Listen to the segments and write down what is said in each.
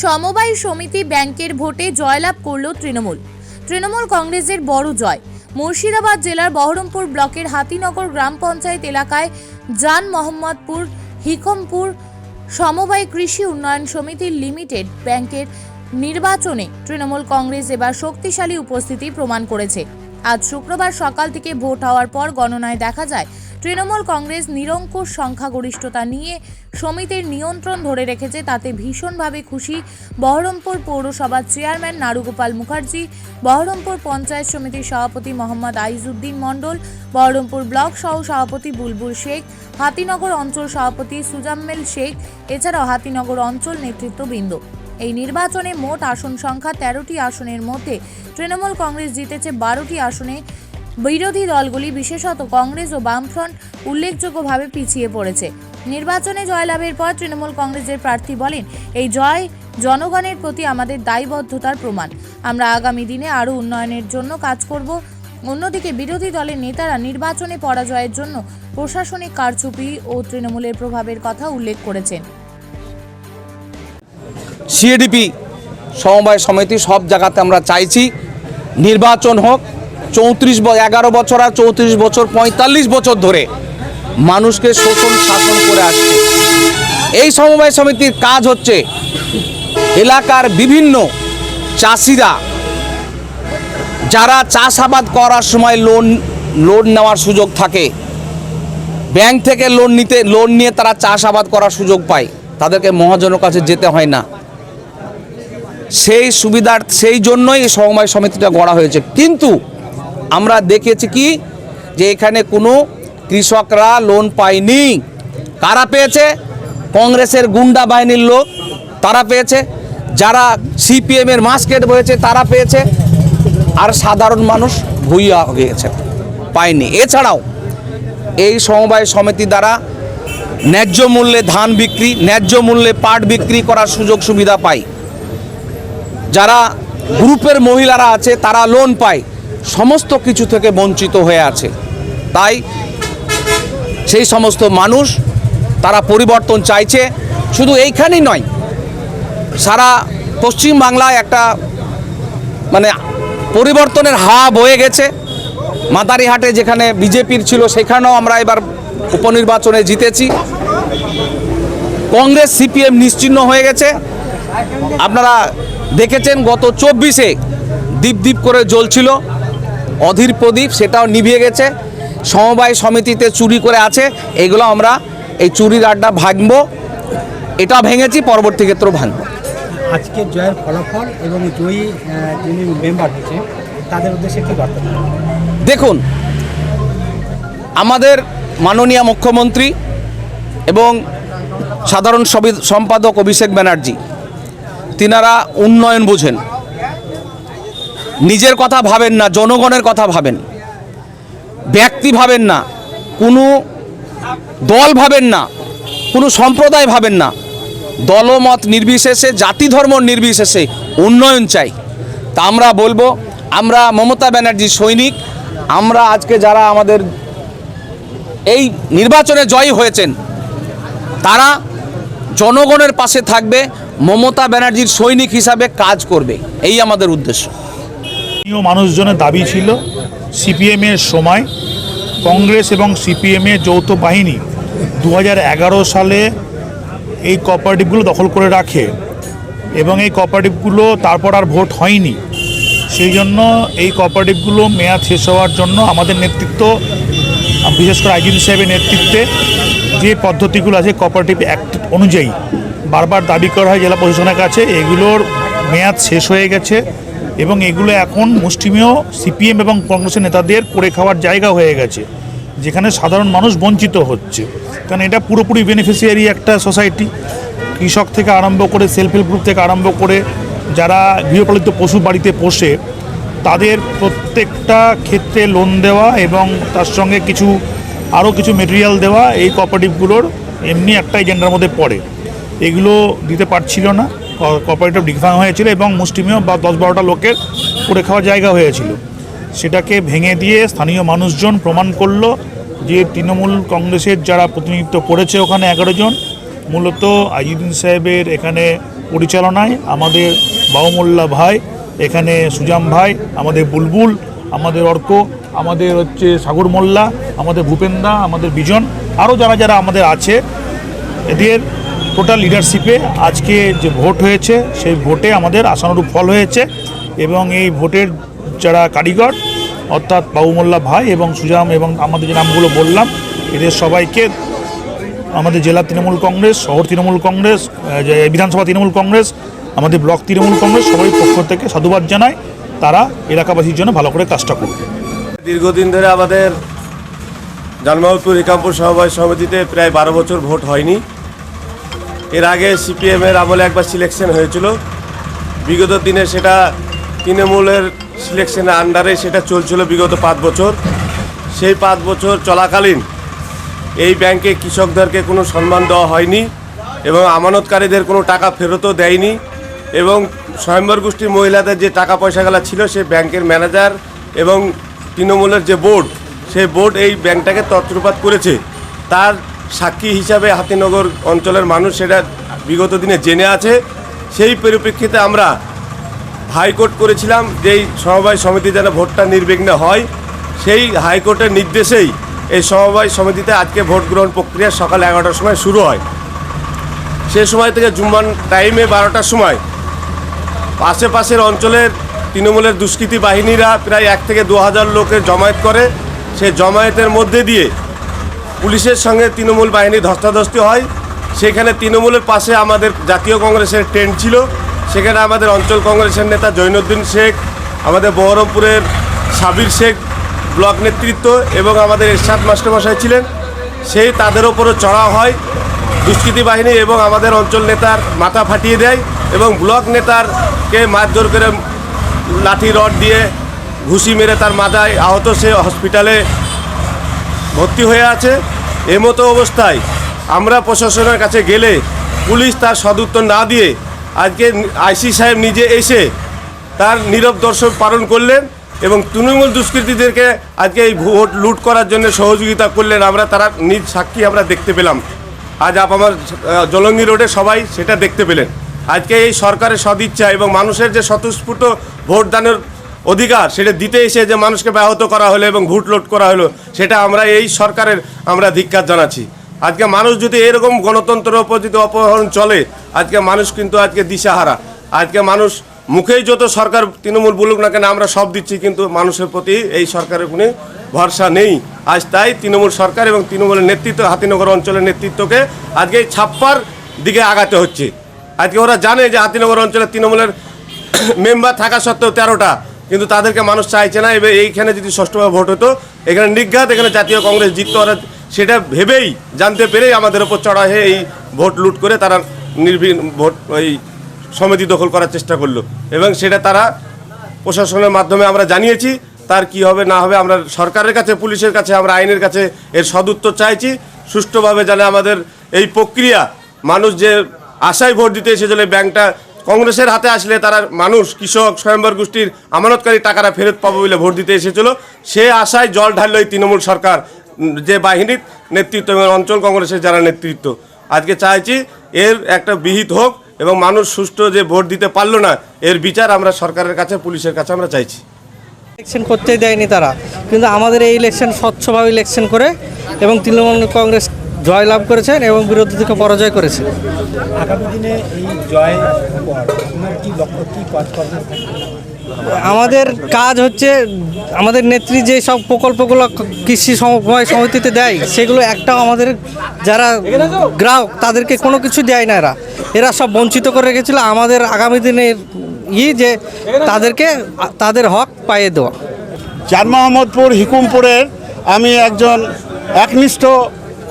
সমবায় সমিতি ব্যাংকের ভোটে জয়লাভ করল তৃণমূল কংগ্রেসের বড় জয়। মুর্শিদাবাদ জেলার বহরমপুর ব্লকের হাতিনগর গ্রাম পঞ্চায়েত এলাকায় জান মোহাম্মদপুর হিকমপুর সমবায় কৃষি উন্নয়ন সমিতি লিমিটেড ব্যাংকের নির্বাচনে তৃণমূল কংগ্রেস এবার শক্তিশালী উপস্থিতি প্রমাণ করেছে। আজ শুক্রবার সকাল থেকে ভোট হওয়ার পর গণনায় দেখা যায় তৃণমূল কংগ্রেস নিরঙ্কুশ সংখ্যাগরিষ্ঠতা নিয়ে সমিতির নিয়ন্ত্রণ ধরে রেখেছে। তাতে ভীষণভাবে খুশি বহরমপুর পৌরসভার চেয়ারম্যান নারুগোপাল মুখার্জি, বহরমপুর পঞ্চায়েত সমিতির সভাপতি মোহাম্মদ আইজউদ্দিন মণ্ডল, বহরমপুর ব্লক সহ সভাপতি বুলবুল শেখ, হাতিনগর অঞ্চল সভাপতি সুজাম্মেল শেখ, এছাড়াও হাতিনগর অঞ্চল নেতৃত্ববৃন্দ। এই নির্বাচনে মোট আসন সংখ্যা 13টি আসনের মধ্যে তৃণমূল কংগ্রেস জিতেছে 12টি আসনে। বিরোধী দলগুলি বিশেষত কংগ্রেস ও বামফ্রন্ট উল্লেখযোগ্যভাবে পিছিয়ে পড়েছে। নির্বাচনে জয়লাভের পর তৃণমূল কংগ্রেসের প্রার্থী বলেন, এই জয় জনগণের প্রতি আমাদের দায়বদ্ধতার প্রমাণ। আমরা আগামী দিনে আরও উন্নয়নের জন্য কাজ করব। অন্যদিকে বিরোধী দলের নেতারা নির্বাচনে পরাজয়ের জন্য প্রশাসনিক কারচুপি ও তৃণমূলের প্রভাবের কথা উল্লেখ করেছেন। সিএডিপি সমবায় সমিতি সব জায়গাতে আমরা চাইছি নির্বাচন হোক। 11 বছর আর 34 বছর 45 বছর ধরে মানুষকে শোষণ শাসন করে আসছে। এই সমবায় সমিতির কাজ হচ্ছে এলাকার বিভিন্ন চাষিরা যারা চাষাবাদ করার সময় লোন নেওয়ার সুযোগ থাকে, ব্যাংক থেকে লোন নিয়ে তারা চাষাবাদ করার সুযোগ পায়, তাদেরকে মহাজনের কাছে যেতে হয় না। সেই জন্যই এই সমবায় সমিতিটা গড়া হয়েছে। কিন্তু আমরা দেখেছি কি যে এখানে কোনো কৃষকরা লোন পায়নি। কারা পেয়েছে? কংগ্রেসের গুন্ডা বাহিনীর লোক, তারা পেয়েছে। যারা সিপিএমের মাস্কেট বয়েছে তারা পেয়েছে। আর সাধারণ মানুষ ভুইয়া গিয়েছে, পায়নি। এছাড়াও এই সমবায় সমিতি দ্বারা ন্যায্য মূল্যে ধান বিক্রি, ন্যায্য মূল্যে পাট বিক্রি করার সুযোগ সুবিধা পায়। যারা গ্রুপের মহিলারা আছে তারা লোন পায়, সমস্ত কিছু থেকে বঞ্চিত হয়ে আছে। তাই সেই সমস্ত মানুষ তারা পরিবর্তন চাইছে। শুধু এইখানেই নয়, সারা পশ্চিম বাংলায় একটা পরিবর্তনের হাওয়া বয়ে গেছে। মাদারিহাটে যেখানে বিজেপির ছিল সেখানেও আমরা এবার উপনির্বাচনে জিতেছি। কংগ্রেস সিপিএম নিশ্চিহ্ন হয়ে গেছে। আপনারা দেখেছেন গত 24-এ দ্বীপ করে জ্বলছিল অধীর প্রদীপ, সেটাও নিভিয়ে গেছে। সমবায় সমিতিতে চুরি করে আছে, এগুলো আমরা এই চুরির আড্ডা ভাঙবো। এটা ভেঙেছি, পরবর্তী ক্ষেত্রেও ভাঙবো। আজকে জয়ের ফলাফল এবং জয়ী যিনি মেম্বার হয়েছে তাদের উদ্দেশ্যে কি বার্তা? দেখুন, আমাদের মাননীয় মুখ্যমন্ত্রী এবং সাধারণ সম্পাদক অভিষেক ব্যানার্জি, তিনারা উন্নয়ন বোঝেন, নিজের কথা ভাবেন না, জনগণের কথা ভাবেন, ব্যক্তি ভাবেন না, কোনো দল ভাবেন না, কোনো সম্প্রদায় ভাবেন না। দলমত নির্বিশেষে, জাতি ধর্ম নির্বিশেষে উন্নয়ন চাই। তা আমরা বলবো, আমরা মমতা ব্যানার্জির সৈনিক। আমরা আজকে যারা আমাদের এই নির্বাচনে জয়ী হয়েছেন তারা জনগণের পাশে থাকবে, মমতা ব্যানার্জির সৈনিক হিসাবে কাজ করবে, এই আমাদের উদ্দেশ্য। মানুষজনের দাবি ছিল সিপিএমের সময় কংগ্রেস এবং সিপিএমের যৌথ বাহিনী 2011 সালে এই কোঅপারেটিভগুলো দখল করে রাখে এবং এই কোঅপারেটিভগুলো তারপর আর ভোট হয়নি। সেই জন্য এই কোঅপারেটিভগুলো মেয়াদ শেষ হওয়ার জন্য আমাদের নেতৃত্ব, বিশেষ করে আইজিপি সাহেবের নেতৃত্বে যে পদ্ধতিগুলো আছে কোঅপারেটিভ অ্যাক্ট অনুযায়ী বারবার দাবি করা হয় জেলা প্রশাসনের কাছে, এগুলোর মেয়াদ শেষ হয়ে গেছে এবং এগুলো এখন মুষ্টিমেয় সিপিএম এবং কংগ্রেসের নেতাদের করে খাওয়ার জায়গা হয়ে গেছে, যেখানে সাধারণ মানুষ বঞ্চিত হচ্ছে। কারণ এটা পুরোপুরি বেনিফিশিয়ারি একটা সোসাইটি, কৃষক থেকে আরম্ভ করে সেলফ হেল্প গ্রুপ থেকে আরম্ভ করে যারা গৃহপালিত পশু বাড়িতে পোষে তাদের প্রত্যেকটা ক্ষেত্রে লোন দেওয়া এবং তার সঙ্গে আরও কিছু মেটেরিয়াল দেওয়া এই কোঅপারেটিভগুলোর এমনি একটা এজেন্ডার মধ্যে পড়ে। এগুলো দিতে পারছিল না, কোঅপারেটিভ ডিফাইন হয়েছিল এবং মুষ্টিমেয় বা 10-12টা লোকের করে খাওয়ার জায়গা হয়েছিল। সেটাকে ভেঙে দিয়ে স্থানীয় মানুষজন প্রমাণ করলো যে তৃণমূল কংগ্রেসের যারা প্রতিনিধিত্ব করেছে ওখানে 11 জন মূলত আজিউদ্দিন সাহেবের এখানে পরিচালনায় আমাদের বাউমোল্লা ভাই, এখানে সুজাম ভাই, আমাদের বুলবুল, আমাদের অর্ক, আমাদের হচ্ছে সাগর মোল্লা, আমাদের ভূপেন্দা, আমাদের বিজন, আরও যারা যারা আমাদের আছে, এদের টোটাল লিডারশিপে আজকে যে ভোট হয়েছে সেই ভোটে আমাদের আশানুরূপ ফল হয়েছে। এবং এই ভোটের যারা কারিগর অর্থাৎ বাবুমোল্লা ভাই এবং সুজাম এবং আমাদের যে নামগুলো বললাম, এদের সবাইকে আমাদের জেলা তৃণমূল কংগ্রেস, শহর তৃণমূল কংগ্রেস, বিধানসভা তৃণমূল কংগ্রেস, আমাদের ব্লক তৃণমূল কংগ্রেস সবাই পক্ষ থেকে সাধুবাদ জানায়। তারা এলাকাবাসীর জন্য ভালো করে কাজটা করবে। দীর্ঘদিন ধরে আমাদের জানমালপুর হিকামপুর সমবায় সমিতিতে প্রায় 12 বছর ভোট হয়নি। এর আগে সিপিএমের আমলে একবার সিলেকশন হয়েছিল, বিগত দিনে সেটা তৃণমূলের সিলেকশনের আন্ডারে সেটা চলছিল বিগত 5 বছর। সেই 5 বছর চলাকালীন এই ব্যাংকে কৃষকদেরকে কোনো সম্মান দেওয়া হয়নি এবং আমানতকারীদের কোনো টাকা ফেরতও দেয়নি। এবং স্বয়ম্বর গোষ্ঠীর মহিলাদের যে টাকা পয়সাগুলো ছিল সে ব্যাংকের ম্যানেজার এবং তৃণমূলের যে বোর্ড, সেই বোর্ড এই ব্যাংকটাকে তছরূপাত করেছে। তার সাক্ষী হিসাবে হাতিনগর অঞ্চলের মানুষ সেটা বিগত দিনে জেনে আছে। সেই পরিপ্রেক্ষিতে আমরা হাইকোর্ট করেছিলাম যে এই সমবায় সমিতি যেন ভোটটা নির্বিঘ্নে হয়। সেই হাইকোর্টের নির্দেশেই এই সমবায় সমিতিতে আজকে ভোট গ্রহণ প্রক্রিয়া সকাল 11টার সময় শুরু হয়। সে সময় থেকে জুম্মান টাইমে 12টার সময় আশেপাশের অঞ্চলের তৃণমূলের দুষ্কৃতী বাহিনীরা প্রায় 1 থেকে 2,000 লোকের জমায়েত করে। সেই জমায়েতের মধ্যে দিয়ে পুলিশের সঙ্গে তৃণমূল বাহিনী ধস্তাধস্তি হয়। সেখানে তৃণমূলের পাশে আমাদের জাতীয় কংগ্রেসের টেন্ট ছিল, সেখানে আমাদের অঞ্চল কংগ্রেসের নেতা জৈনুদ্দিন শেখ, আমাদের বহরমপুরের সাবির শেখ ব্লক নেতৃত্ব এবং আমাদের এরশাদ মাস্টারমশাই ছিলেন। সেই তাদের ওপরও চড়া হয় দুষ্কৃতী বাহিনী এবং আমাদের অঞ্চল নেতার মাথা ফাটিয়ে দেয় এবং ব্লক নেতারকে মারধর করে লাঠি রড দিয়ে ঘুষি মেরে তার মাথায় আহত, সে হসপিটালে ভর্তি হয়ে আছে। এমতো অবস্থায় আমরা প্রশাসনের কাছে গেলে পুলিশ তার সদুত্তর না দিয়ে আজকে আইসি সাহেব নিজে এসে তার নীরব দর্শন পালন করলেন এবং তৃণমূল দুষ্কৃতীদেরকে আজকে এই ভোট লুট করার জন্য সহযোগিতা করলেন। আমরা তারা নিজ সাক্ষী আমরা দেখতে পেলাম। আজ আমার জলঙ্গি রোডে সবাই সেটা দেখতে পেলেন। আজকে এই সরকারের সদিচ্ছা এবং মানুষের যে স্বতঃস্ফূর্ত ভোটদানের অধিকার সেটা দিতে এসে যে মানুষকে ব্যাহত করা হলো এবং ভোট লুট করা হলো, সেটা আমরা এই সরকারের আমরা ধিক্কার জানাচ্ছি। আজকে মানুষ যদি এরকম গণতন্ত্রের উপর যদি অপহরণ চলে, আজকে মানুষ কিন্তু আজকে দিশাহারা। আজকে মানুষ মুখেই যত সরকার তৃণমূল বলুক না কেন আমরা সব দিচ্ছি, কিন্তু মানুষের প্রতি এই সরকারের কোনো ভরসা নেই। আজ তাই তৃণমূল সরকার এবং তৃণমূলের নেতৃত্ব, হাতিনগর অঞ্চলের নেতৃত্বকে আজকে এই ছাপ্পার দিকে আগাতে হচ্ছে। আজকে ওরা জানে যে হাতিনগর অঞ্চলে তৃণমূলের মেম্বার থাকা সত্ত্বেও 13টা, কিন্তু তাদেরকে মানুষ চাইছে না। এবার এইখানে যদি ষষ্ঠবার ভোট হতো, এখানে নির্ঘাত এখানে জাতীয় কংগ্রেস জিততো। ওরা সেটা ভেবেই জানতে পেরেই আমাদের ওপর চড়া হয়ে এই ভোট লুট করে তারা নির্বিঘ্ন ভোট ওই সমিতি দখল করার চেষ্টা করলো এবং সেটা তারা প্রশাসনের মাধ্যমে আমরা জানিয়েছি। তার কি হবে না হবে আমরা সরকারের কাছে, পুলিশের কাছে, আমরা আইনের কাছে এর সদুত্তর চাইছি। সুষ্ঠুভাবে জানে আমাদের এই প্রক্রিয়া, মানুষ যে আশায় ভোট দিতে এসেছিল ব্যাংকটা কংগ্রেসের হাতে আসলে তারা মানুষ, কৃষক, স্বয়ম্বর গোষ্ঠীর আমানতকারী টাকাটা ফেরত পাবো বলে ভোট দিতে এসেছিল, সে আশায় জল ঢাললো এই তৃণমূল সরকার, যে বাহিনীর নেতৃত্ব এবং অঞ্চল কংগ্রেসের যারা নেতৃত্ব। আজকে চাইছি এর একটা বিহিত হোক এবং মানুষ সুষ্ঠু যে ভোট দিতে পারলো না, এর বিচার আমরা সরকারের কাছে, পুলিশের কাছে আমরা চাইছি। ইলেকশন করতেই দেয়নি তারা, কিন্তু আমাদের এই ইলেকশন স্বচ্ছভাবে ইলেকশন করে এবং তৃণমূল কংগ্রেস জয়লাভ করেছেন এবং বিরোধীদেরকে পরাজয় করেছে। আগামী দিনে এই জয় পর আপনার কি লক্ষ্য, কি কাজ করবেন? আমাদের কাজ হচ্ছে আমাদের নেত্রী যে সব প্রকল্পগুলো কৃষি সমবায় সমিতিতে দেয়, সেগুলো একটাও আমাদের যারা গ্রাহক তাদেরকে কোনো কিছু দেয় না। এরা সব বঞ্চিত করে রেখেছিল। আমাদের আগামী দিনের যে তাদেরকে তাদের হক পাইয়ে দেওয়া। চার মোহাম্মদপুর হিকুমপুরের আমি একজন একনিষ্ঠ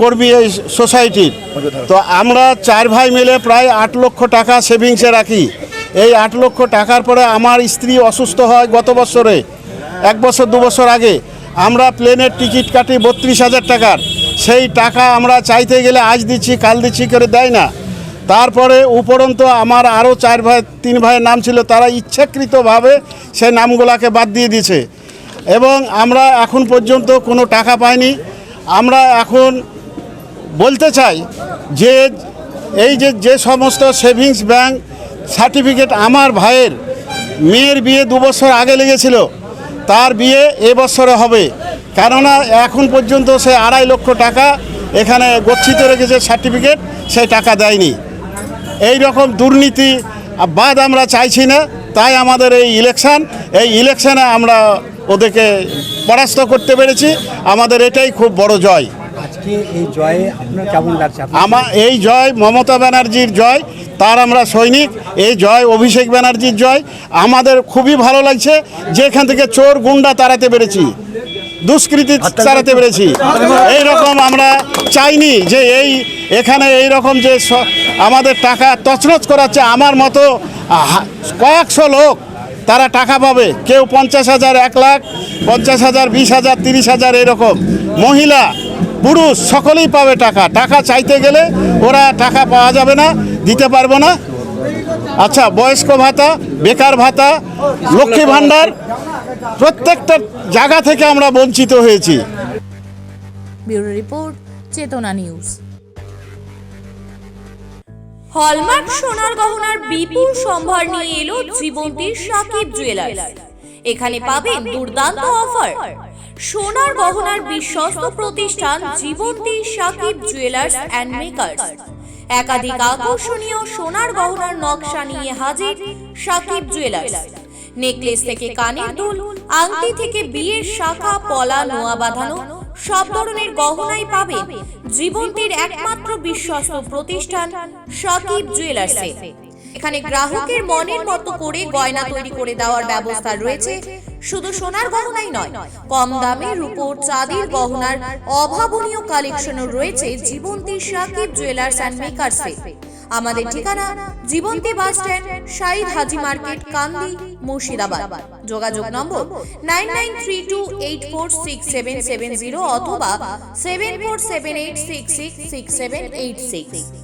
কর্মী এই সোসাইটির। তো আমরা 4 ভাই মিলে প্রায় 8 লক্ষ টাকা সেভিংসে রাখি। এই 8 লক্ষ টাকার পরে আমার স্ত্রী অসুস্থ হয় গত বছরে, 1 বছর 2 বছর আগে। আমরা প্লেনের টিকিট কাটি 32,000 টাকার। সেই টাকা আমরা চাইতে গেলে আজ দিচ্ছি কাল দিচ্ছি করে দেয় না। তারপরে উপরন্ত আমার আরও 3 ভাইয়ের নাম ছিল, তারা ইচ্ছাকৃতভাবে সেই নামগুলোকে বাদ দিয়ে দিয়েছে এবং আমরা এখন পর্যন্ত কোনো টাকা পাইনি। আমরা এখন বলতে চাই যে এই যে সমস্ত সেভিংস ব্যাংক সার্টিফিকেট আমার ভাইয়ের মেয়ের বিয়ে 2 বছর আগে লেগেছিল, তার বিয়ে এবছরে হবে, কেননা এখন পর্যন্ত সে 2.5 লক্ষ টাকা এখানে গচ্ছিত রেখেছে সার্টিফিকেট, সেই টাকা দেয়নি। এই রকম দুর্নীতি বাদ আমরা চাইছি না, তাই আমাদের এই ইলেকশনে আমরা ওদেরকে পরাস্ত করতে পেরেছি, আমাদের এটাই খুব বড় জয়। আজকে এই জয়ে আপনার কেমন লাগছে? এই জয় মমতা ব্যানার্জির জয়, তার আমরা সৈনিক। এই জয় অভিষেক ব্যানার্জির জয়। আমাদের খুবই ভালো লাগছে যে এখান থেকে চোর গুন্ডা তাড়াতে পেরেছি, দুষ্কৃতী তাড়াতে পেরেছি। এই রকম আমরা চাইনি যে এখানে এই রকম যে আমাদের টাকা তছনছ করাচ্ছে। আমার মতো কয়েকশো লোক তারা টাকা পাবে, কেউ 50,000, 1 লাখ, 50,000, 20,000, 30,000, এরকম মহিলা পুরুষ সকলেই পাবে টাকা। টাকা চাইতে গেলে ওরা টাকা পাওয়া যাবে না, দিতে পারবো না। আচ্ছা, বয়স্ক ভাতা, বেকার ভাতা, লক্ষ্মী ভাণ্ডার, প্রত্যেকটা জায়গা থেকে আমরা বঞ্চিত হয়েছি। ব্যুরো রিপোর্ট, চেতনা নিউজ। হলমার্ক সোনার গহনার বিপুল সম্ভার নিয়ে এলো জীবন্তীর সাকিব জুয়েলার্স। এখানে পাবেন দুর্দান্ত অফার। সোনার গহনার বিশ্বস্ত প্রতিষ্ঠান Jibonti Sakib jewellers and makers. একাধিক আকর্ষণীয় সোনার গহনার নকশা নিয়ে হাজির সাকিব জুয়েলার্স। নেকলেস থেকে কানের দুল, আংটি থেকে বিয়ের শাখা, পলা, নোয়া বাঁধানো সব ধরনের গহনাই পাবেন জীবন্তীর একমাত্র বিশ্বস্ত প্রতিষ্ঠান সাকিব জুয়েলার্সে। এখানে গ্রাহকের মনের মতো করে গয়না তৈরি করে দেওয়ার ব্যবস্থা রয়েছে। শুধু সোনার গহনাই নয়, কম দামে রূপোর, চাঁদির গহনার অভাবনীয় কালেকশনও রয়েছে জীবন্তী সাকিব জুয়েলার্স অ্যান্ড মেকার্সে। আমাদের ঠিকানা জীবন্তী বাস স্ট্যান্ড, শাহিদ হাজি মার্কেট, কান্দি, মুর্শিদাবাদ। যোগাযোগ নম্বর 9932846770 অথবা 7478666786।